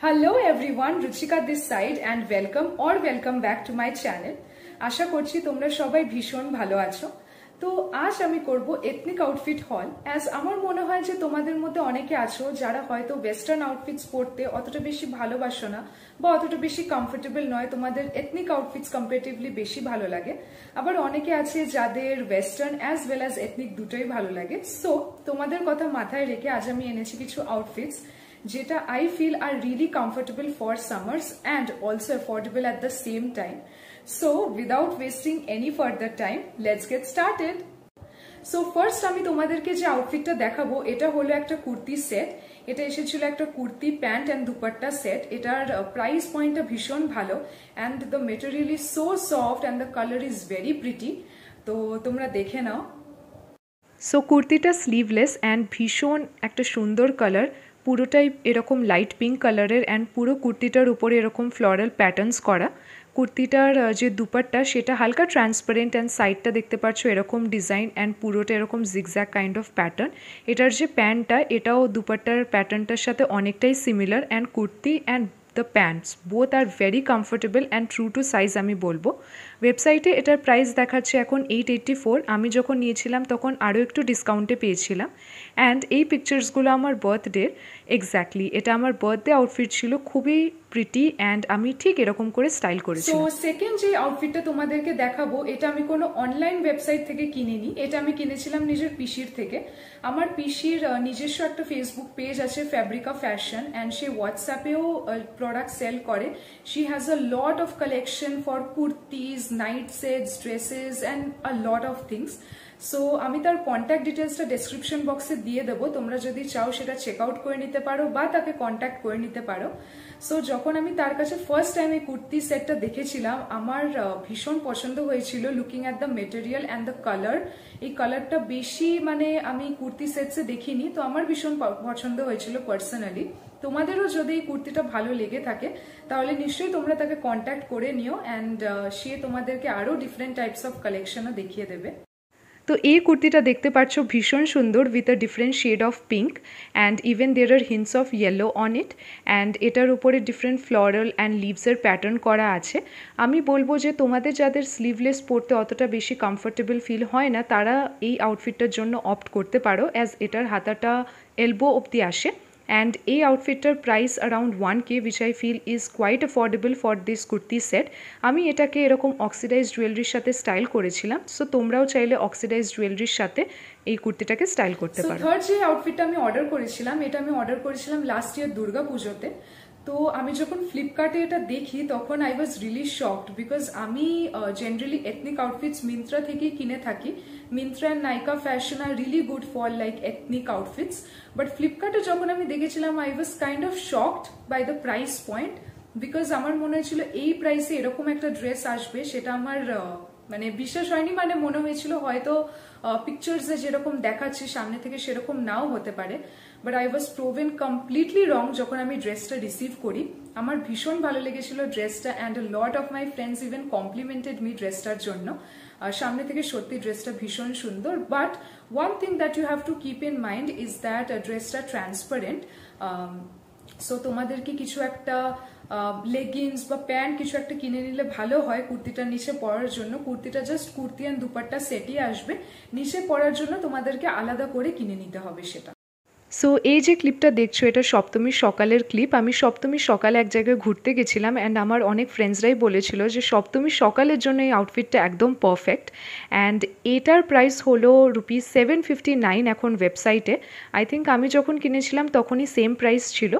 Hello everyone, Ruchika this side and welcome back to my channel. আশা করছি তোমরা সবাই ভীষণ ভালো আছো। তো আজ আমি করব এথনিক আউটফিট হল। অ্যাজ আমার মনে হয় যে তোমাদের মধ্যে অনেকে আছো যারা হয়তো ওয়েস্টার্ন আউটফিটস পরতে অতটা বেশি ভালোবাসো না বা অতটা বেশি কমফোর্টেবল নয়, তোমাদের এথনিক আউটফিটস কম্পারেটিভলি বেশি ভালো লাগে। আবার অনেকে আছে যাদের western as well as ethnic দুটোই ভালো লাগে। সো তোমাদের কথা মাথায় রেখে আজ আমি এনেছি কিছু আউটফিটস যেটা I feel are really comfortable for summers and also affordable at the same time. So without wasting any further time, let's get started. So first আমি তোমাদেরকে যে আউটফিটটা দেখাবো এটা হলো একটা কুর্তি সেট। এটা এসেছিল একটা kurti pant and dupatta set. এটার প্রাইস পয়েন্টটা ভীষণ ভালো and the material is so soft and the color is very pretty. তো তোমরা দেখে নাও। সো কুর্তিটা স্লিভলেস অ্যান্ড ভীষণ একটা সুন্দর কালার, পুরোটাই এরকম লাইট পিঙ্ক কালারের অ্যান্ড পুরো কুর্তিটার উপরে এরকম ফ্লোরাল প্যাটার্নস করা। কুর্তিটার যে দুপাট্টা সেটা হালকা ট্রান্সপারেন্ট অ্যান্ড সাইডটা দেখতে পাচ্ছ এরকম ডিজাইন অ্যান্ড পুরোটা এরকম জিগজ্যাগ কাইন্ড অফ প্যাটার্ন। এটার যে প্যান্টটা এটাও দুপাট্টার প্যাটার্নটার সাথে অনেকটাই similar and kurti and the pants both are very comfortable and true to size আমি বলবো। ওয়েবসাইটে এটার প্রাইস দেখাচ্ছে এখন 884, আমি যখন নিয়েছিলাম তখন আরও একটু ডিসকাউন্টে পেয়েছিলাম। অ্যান্ড এই পিকচার্সগুলো আমার বার্থডের এক্স্যাক্টলি, এটা আমার বার্থডে আউটফিট ছিল, খুবই প্রিটি অ্যান্ড আমি ঠিক এরকম করে স্টাইল করেছি। সো সেকেন্ড যে আউটফিটটা তোমাদেরকে দেখাবো এটা আমি কোনো অনলাইন ওয়েবসাইট থেকে কিনিনি, এটা আমি কিনেছিলাম নিজের পিসির থেকে। আমার পিসির নিজস্ব একটা ফেসবুক পেজ আছে ফ্যাব্রিকা ফ্যাশন অ্যান্ড সে হোয়াটসঅ্যাপেও প্রোডাক্ট সেল করে। She has a lot of collection for kurtis, night sets, dresses and a lot of things. So আমি তার কন্ট্যাক্ট ডিটেলসটা ডেসক্রিপশন বক্সে দিয়ে দেবো, তোমরা যদি চাও সেটা চেক আউট করে নিতে পারো বা তাকে কন্ট্যাক্ট করে নিতে পারো। সো যখন আমি তার কাছে ফার্স্ট টাইম এই কুর্তি সেটটা দেখেছিলাম আমার ভীষণ পছন্দ হয়েছিল। Looking at the material and the colour, এই কালারটা বেশি আমি কুর্তি সেটসে দেখিনি, তো আমার ভীষণ পছন্দ হয়েছিল পার্সোনালি। তোমাদেরও যদি এই কুর্তিটা ভালো লেগে থাকে তাহলে নিশ্চয়ই তোমরা তাকে কন্ট্যাক্ট করে নিও অ্যান্ড সে তোমাদেরকে আরও ডিফারেন্ট টাইপস অফ কালেকশনও দেখিয়ে দেবে। তো এই কুর্তিটা দেখতে পাচ্ছ ভীষণ সুন্দর with a different shade of pink and even there are hints of yellow on it and এটার উপরে ডিফারেন্ট ফ্লোরাল অ্যান্ড লিভসের প্যাটার্ন করা আছে। আমি বলবো যে তোমাদের যাদের স্লিভলেস পরতে অতটা বেশি কমফোর্টেবল ফিল হয় না তারা এই আউটফিটটার জন্য অপ্ট করতে পারো, অ্যাজ এটার হাতাটা এলবো অবধি আসে। অ্যান্ড এই আউটফিটটার price around 1K which I feel is quite affordable for this kurti set. আমি এটাকে এরকম অক্সিডাইজড জুয়েলারির সাথে স্টাইল করেছিলাম, সো তোমরাও চাইলে অক্সিডাইজড জুয়েলারির সাথে এই কুর্তিটাকে স্টাইল করতে পারো। থার্ড যে আউটফিটটা আমি অর্ডার করেছিলাম এটা আমি অর্ডার করেছিলাম লাস্ট ইয়ার দুর্গা পুজোতে। তো আমি যখন ফ্লিপকার্টে এটা দেখি তখন I was really shocked because আমি জেনারেলি এথনিক আউটফিটস মিন্ত্রা থেকেই কিনে থাকি। Myntra and Nykaa fashion are really good for like ethnic outfits, but ফ্লিপকার্টে যখন আমি দেখেছিলাম I was kind of shocked by the price point because আমার মনে হয়েছিল এই প্রাইসে এরকম একটা ড্রেস আসবে সেটা আমার বিশ্বাস হয়নি। মনে হয়েছিল হয়তো পিকচার্সে যেরকম দেখাচ্ছে সামনে থেকে সেরকম নাও হতে পারে, but I was proven completely রং যখন আমি ড্রেসটা রিসিভ করি। আমার ভীষণ ভালো লেগেছিল ড্রেসটা and a lot of my friends even complimented me ড্রেসটার জন্য। সামনে থেকে সত্যি ড্রেসটা ভীষণ সুন্দর, but one thing that you have to keep in mind is that ড্রেসটা ট্রান্সপারেন্ট। সো তোমাদেরকে কিছু একটা লেগিংস বা প্যান্ট কিছু একটা কিনে নিলে ভালো হয় কুর্তিটার নিচে পরার জন্য। কুর্তিটা জাস্ট কুর্তি অ্যান্ড দুপাট্টা সেটই আসবে, নিচে পরার জন্য তোমাদেরকে আলাদা করে কিনে নিতে হবে সেটা। সো এই যে ক্লিপটা দেখছো এটা সপ্তমীর সকালের ক্লিপ। আমি সপ্তমীর সকালে এক জায়গায় ঘুরতে গেছিলাম অ্যান্ড আমার অনেক ফ্রেন্ডসরাই বলেছিল যে সপ্তমীর সকালের জন্য এই আউটফিটটা একদম পারফেক্ট। অ্যান্ড এটার প্রাইস হলো ₹759 এখন ওয়েবসাইটে। আই থিঙ্ক আমি যখন কিনেছিলাম তখনই সেম প্রাইস ছিল।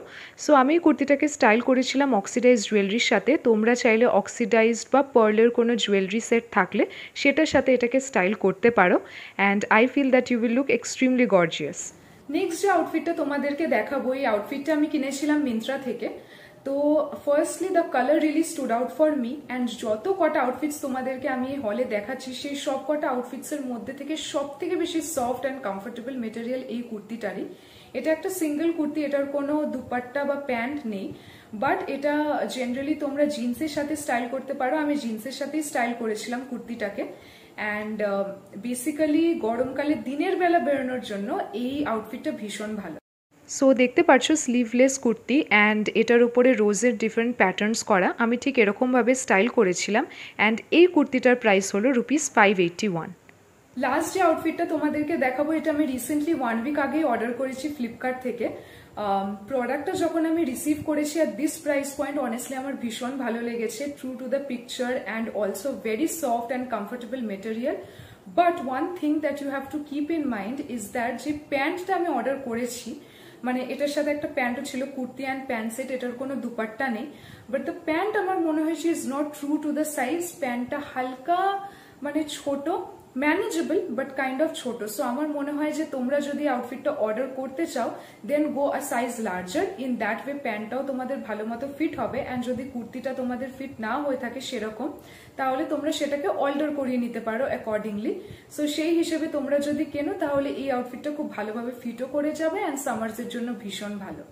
সো আমি কুর্তিটাকে স্টাইল করেছিলাম অক্সিডাইজড জুয়েলারির সাথে। তোমরা চাইলে অক্সিডাইজড বা পার্লের কোনো জুয়েলারি সেট থাকলে সেটার সাথে এটাকে স্টাইল করতে পারো and I feel that you will look extremely gorgeous. Next যে আউটফিটটা তোমাদেরকে দেখাবো এই আউটফিটটা আমি কিনেছিলাম মিন্ত্রা থেকে। তো firstly the colour really stood out for me and যত কটা আউটফিটস তোমাদেরকে আমি এই হলে দেখাচ্ছি সেই সব কটা আউটফিটসের মধ্যে থেকে সব থেকে বেশি সফট অ্যান্ড কমফোর্টেবল মেটেরিয়াল এই কুর্তিটারই। এটা একটা সিঙ্গেল কুর্তি, এটার কোনো দুপাট্টা বা প্যান্ট নেই, বাট এটা জেনারেলি তোমরা জিন্সের সাথে স্টাইল করতে পারো। আমি জিন্সের সাথেই স্টাইল করেছিলাম কুর্তিটাকে অ্যান্ড বেসিক্যালি গরমকালে দিনের বেলা বেরোনোর জন্য এই আউটফিটটা ভীষণ ভালো। সো দেখতে পাচ্ছ স্লিভলেস কুর্তি অ্যান্ড এটার উপরে রোজের ডিফারেন্ট প্যাটার্নস করা। আমি ঠিক এরকমভাবে স্টাইল করেছিলাম অ্যান্ড এই কুর্তিটার প্রাইস হলো ₹581। লাস্ট যে আউটফিটটা তোমাদেরকে দেখাবো এটা আমি রিসেন্টলি 1 উইক আগেই অর্ডার করেছি ফ্লিপকার্ট থেকে। প্রোডাক্টটা যখন আমি রিসিভ করেছি আর দিস প্রাইস পয়েন্ট অনেস্টলি আমার ভীষণ ভালো লেগেছে, true to the picture and also very soft and comfortable material. But one thing that you have to keep in mind is that যে প্যান্টটা আমি অর্ডার করেছি, মানে এটার সাথে একটা প্যান্টও ছিল, কুর্তি অ্যান্ড প্যান্ট সেট, এটার কোনো দুপাট্টা নেই। বাট দ্য প্যান্ট আমার মনে হয়েছে is not true to the size. প্যান্টটা হালকা মানে ছোট, ম্যানেজেবল বাট কাইন্ড অফ ছোট। সো আমার মনে হয় যে তোমরা যদি আউটফিটটা অর্ডার করতে চাও then go a size larger. In that way প্যান্টটাও তোমাদের ভালো মতো ফিট হবে অ্যান্ড যদি কুর্তিটা তোমাদের ফিট না হয়ে থাকে সেরকম, তাহলে তোমরা সেটাকে অল্টার করিয়ে নিতে পারো অ্যাকর্ডিংলি। সো সেই হিসেবে তোমরা যদি কেনো তাহলে এই আউটফিটটা খুব ভালোভাবে ফিটও করে যাবে অ্যান্ড সামার্সের জন্য ভীষণ ভালো।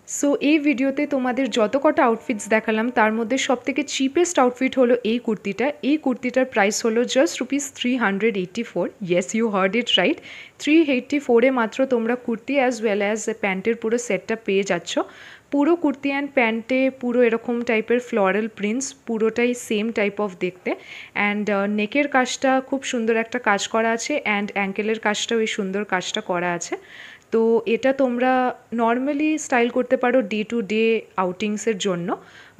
সো এই ভিডিওতে তোমাদের যত কটা আউটফিটস দেখালাম তার মধ্যে সবথেকে চিপেস্ট আউটফিট হলো এই কুর্তিটা। এই কুর্তিটার প্রাইস হলো just ₹384। Yes, you heard it right, 384-এ মাত্র তোমরা কুর্তি অ্যাজ ওয়েল অ্যাজ প্যান্টের পুরো সেটটা পেয়ে যাচ্ছ। পুরো কুর্তি অ্যান্ড প্যান্টে পুরো এরকম টাইপের ফ্লোরাল প্রিন্টস, পুরোটাই সেম টাইপ অফ দেখতে। অ্যান্ড নেকের কাজটা খুব সুন্দর একটা কাজ করা আছে অ্যান্ড অ্যাঙ্কেলের কাজটাও এই সুন্দর কাজটা করা আছে। তো এটা তোমরা নর্মালি স্টাইল করতে পারো ডে টু ডে আউটিংসের জন্য।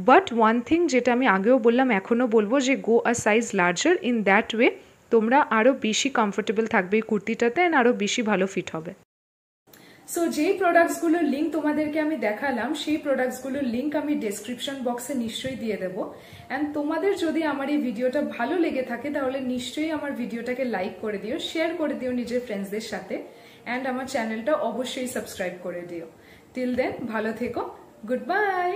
বাট ওয়ান থিং যেটা আমি আগেও বললাম এখনও বলবো যে go a size larger. In that way তোমরা আরও বেশি কমফোর্টেবল থাকবে এই কুর্তিটাতে অ্যান্ড আরও বেশি ভালো ফিট হবে। সো যেই প্রোডাক্টসগুলোর লিঙ্ক তোমাদেরকে আমি দেখালাম সেই প্রোডাক্টসগুলোর লিঙ্ক আমি ডেসক্রিপশন বক্সে নিশ্চয়ই দিয়ে দেবো। অ্যান্ড তোমাদের যদি আমার এই ভিডিওটা ভালো লেগে থাকে তাহলে নিশ্চয়ই আমার ভিডিওটাকে লাইক করে দিও, শেয়ার করে দিও নিজের ফ্রেন্ডসদের সাথে অ্যান্ড আমার চ্যানেলটা অবশ্যই সাবস্ক্রাইব করে দিও। টিল দেন ভালো থেকো, গুড বাই।